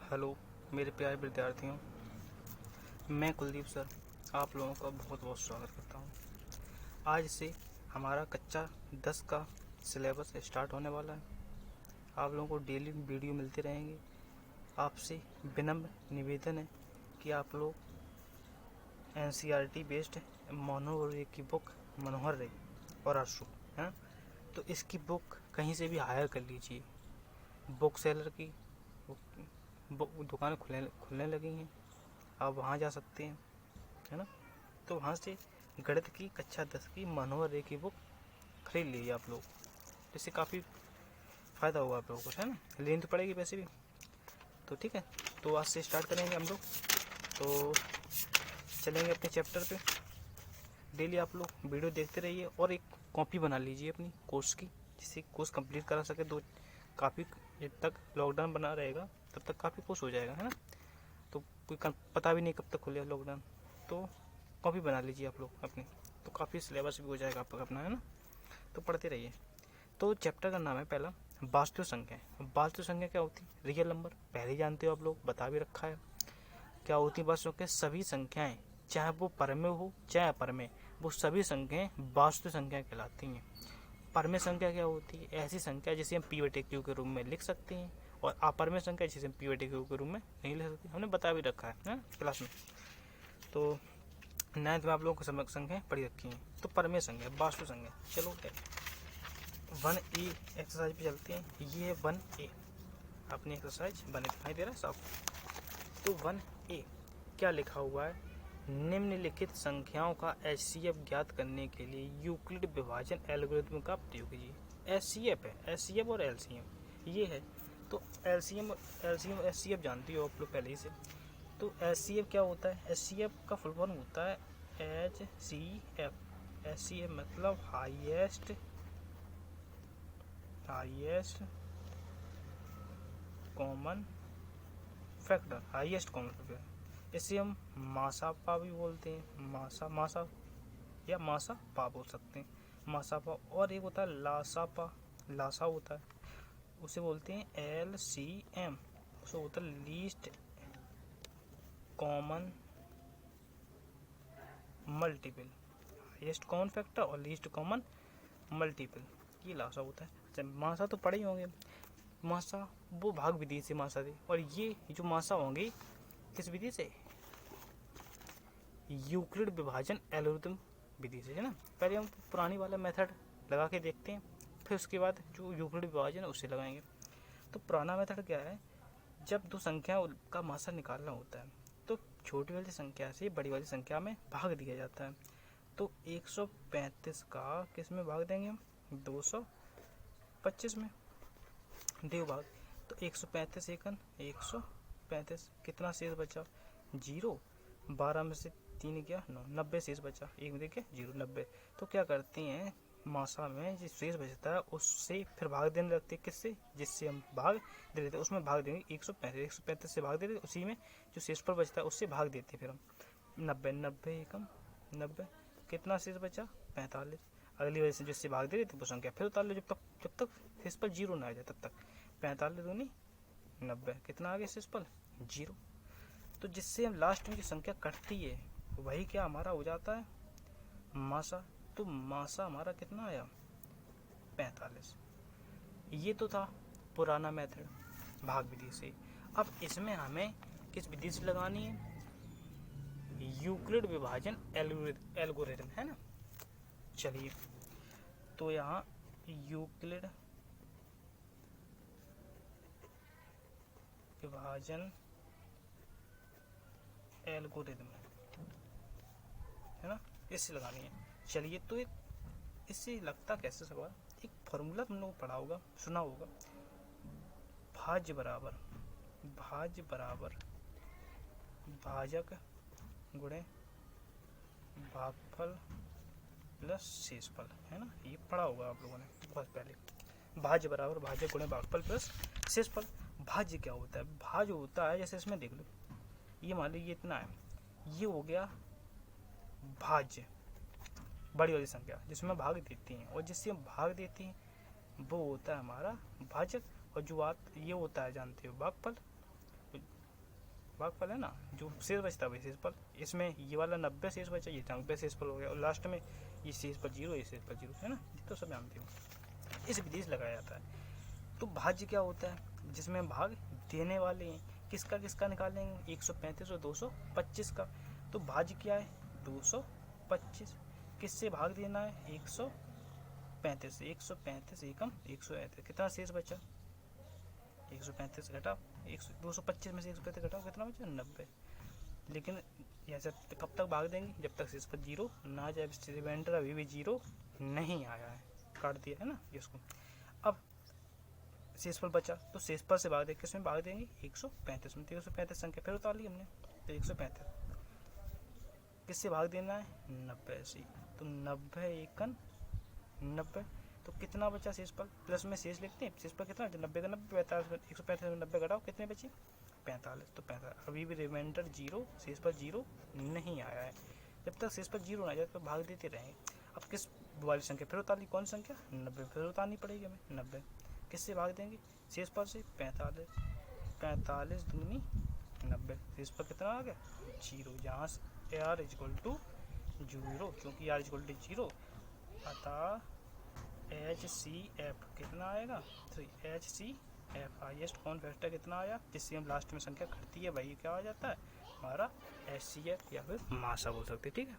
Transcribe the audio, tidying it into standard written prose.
Hello मेरे प्यारे विद्यार्थियों, मैं कुलदीप सर आप लोगों का बहुत बहुत स्वागत करता हूँ। आज से हमारा कक्षा 10 का सिलेबस स्टार्ट होने वाला है। आप लोगों को डेली वीडियो मिलते रहेंगे। आपसे विनम्र निवेदन है कि आप लोग NCERT बेस्ड मनोहर रे की बुक मनोहर रे और आशु है, तो इसकी बुक कहीं से भी हायर कर लीजिए। बुक सेलर की दुकानें खुलने लगी हैं, आप वहाँ जा सकते हैं, है ना। तो वहाँ से गणित की कक्षा 10 की मनोहर रे की बुक खरीद लीजिए आप लोग, इससे काफ़ी फ़ायदा होगा आप लोगों को, है ना। लेनी तो पड़ेगी वैसे भी, तो ठीक है। तो आज से स्टार्ट करेंगे हम लोग, तो चलेंगे अपने चैप्टर पे। डेली आप लोग वीडियो देखते रहिए और एक कॉपी बना लीजिए अपनी कोर्स की, जिससे कोर्स कंप्लीट करा सके। दो काफ़ी जब तक लॉकडाउन बना रहेगा तब तक काफ़ी कोर्स हो जाएगा, है ना। तो कोई पता भी नहीं कब तक खुलेगा लॉकडाउन, तो कॉपी बना लीजिए आप लोग अपनी, तो काफ़ी सिलेबस भी हो जाएगा आपका अपना, है ना। तो पढ़ते रहिए। तो चैप्टर का नाम है पहला वास्तु संख्या। वास्तु संख्या क्या होती है? रियल नंबर, पहले ही जानते हो आप लोग, बता भी रखा है क्या होती है वास्तु संख्या। सभी संख्याएं, चाहे वो परमेय हो चाहे अपरमेय, वो सभी संख्याएं वास्तु संख्या कहलाती हैं। परमेय संख्या क्या होती है? ऐसी संख्या जिसे हम p/q के रूप में लिख सकते हैं, और अपरमेय संख्या जिसे हम p/q के रूप में नहीं लिख सकते। हमने बता भी रखा है क्लास में। तो 9th में आप लोगों को समक संख्या पढ़ी रखी हैं। तो परमेय संख्या, वास्तु संख्या। चलो 1A एक्सरसाइज पे चलते हैं। ये है 1A, अपनी एक्सरसाइज बने दिखाई दे रहा है साफ। तो 1A क्या लिखा हुआ है? निम्नलिखित संख्याओं का HCF ज्ञात करने के लिए यूक्लिड विभाजन एल्गोरिथम का प्रयोग कीजिए। HCF है, HCF और LCM ये है। तो LCM HCF जानती हो आप लोग पहले ही से। तो HCF क्या होता है? HCF का फुल फॉर्म होता है HCF। HCF मतलब highest common factor, highest common factor. इसे हम मासापा भी बोलते हैं, मासा या मासा पा बोल सकते हैं, मासापा। और एक होता है लासापा, लासा होता है, उसे बोलते हैं LCM, उसे होता है least common multiple, highest common factor और लीस्ट कॉमन मल्टीपल, ये लासा होता है। मासा तो पढ़े ही होंगे। मासा वो भाग विधि से मासा थे, और ये जो मासा होंगे किस विधि से? यूक्लिड विभाजन एल्गोरिथम विधि से, है ना। पहले हम पुरानी वाला मेथड लगा के देखते हैं, फिर उसके बाद जो यूक्लिड विभाजन है उससे लगाएंगे। तो पुराना मेथड क्या है? जब दो संख्या का मासा निकालना होता है तो छोटी वाली संख्या से बड़ी वाली संख्या में भाग दिया जाता है। तो 135 का किस में भाग देंगे हम? 225 में देव भाग। तो 135 एकन 135, कितना शेष बचा? 0। 12 में से 3 गया 9, 90 शेष बचा, एक में देखिए 0, 90। तो क्या करते हैं, मासा में जो शेष बचता है उससे फिर भाग देने लगते हैं। किससे? जिससे हम भाग दे देते हैं उसमें भाग देंगे 135 से भाग देते, उसी में जो शेष पर बचता है उससे भाग देते हैं फिर हम 90, 90 एकम 90, कितना शेष बचा? 45। अगली वजह से जिससे भाग दे देते वो संख्या फिर उतार लो, जब तक शेष पर 0 ना आ जाए तब तक। 45 दूनी 90, कितना आ गया शेष पर? 0। तो जिससे हम लास्ट में जो संख्या कटती है वही क्या हमारा हो जाता है? मासा। तो मासा हमारा कितना आया? 45। ये तो था पुराना मेथड भाग विधि से। अब इसमें हमें किस विधि से लगानी है? यूक्लिड विभाजन एल्गोरिथम, है ना। चलिए, तो यहाँ यूक्लिड विभाजन एल्गोरिथम है ना, इससे लगानी है। चलिए, तो एक इससे लगता कैसे सवाल? एक फॉर्मूला तुम लोग पढ़ा होगा, सुना होगा, भाज्य बराबर भाजक गुणे भागफल प्लस शेषफल, है ना। ये पढ़ा होगा आप लोगों ने बहुत पहले। भाज्य बराबर भाजक गुणे भागफल प्लस शेषफल। भाज्य क्या होता है? भाज्य होता है, जैसे इसमें देख लो, ये मान लो ये इतना है, ये हो गया भाज्य, बड़ी वाली संख्या जिसमें भाग देती हैं, और जिससे हम भाग देती हैं वो होता है हमारा भाजक, और जो ये होता है जानते हो भागफल। भागफल है ना, जो शेष बचता है वही शेषफल। इसमें ये वाला 90 शेष बचा, ये 90 शेषफल हो गया, और लास्ट में ये शेषफल 0, ये शेषफल 0 है ना, ये तो सब जानते हो। इस विधि से लगाया जाता है। तो भाज्य क्या होता है, जिसमें भाग देने वाले हैं, किसका किसका निकालेंगे, 135 और 225 का। तो भाज्य क्या है, 225, किससे भाग देना है, 135 से, 135 एकम 135, कितना शेष बचा, 135 घटाओ 225 में से 135 घटाओ, कितना बचा, 90। लेकिन ऐसा कब तक भाग देंगे, जब तक शेषफल 0 ना जाए, रिमाइंडर अभी भी 0 नहीं आया है, काट दिया है ना इसको। अब शेषफल बचा, तो शेषफल से भाग देंगे, किसमें भाग देंगे, 135 में। तो 135 संख्या फिर उतार ली हमने, तो 135 किससे भाग देना है, 90 से। तो 90 एकन 90, तो कितना बचा शेषफल, प्लस में शेष लिखते हैं, शेषफल कितना, 90 का 90, 45 135 में 90 घटाओ, कितने बचे, 45। तो 45 अभी भी रिमाइंडर 0, शेषफल 0 नहीं आया है। जब तक शेषफल 0 ना आ जाए तो भाग देते रहेंगे। अब किस वाली संख्या फिर उतारनी, कौन संख्या, 90 फिर उतारनी पड़ेगी हमें, 90 किससे भाग देंगे, शेषफल से, 45, 45 दूनी 90, शेषफल कितना आ गया, 0। यहाँ से आर इक्वल टू 0, क्योंकि आर इक्वल टू 0, अतः HCF कितना आएगा, तो HCF हाईएस्ट कॉमन फैक्टर कितना आया, जिससे हम लास्ट में संख्या घटती है वही क्या आ जाता है हमारा HCF या फिर मासा बोल सकते हैं, ठीक है।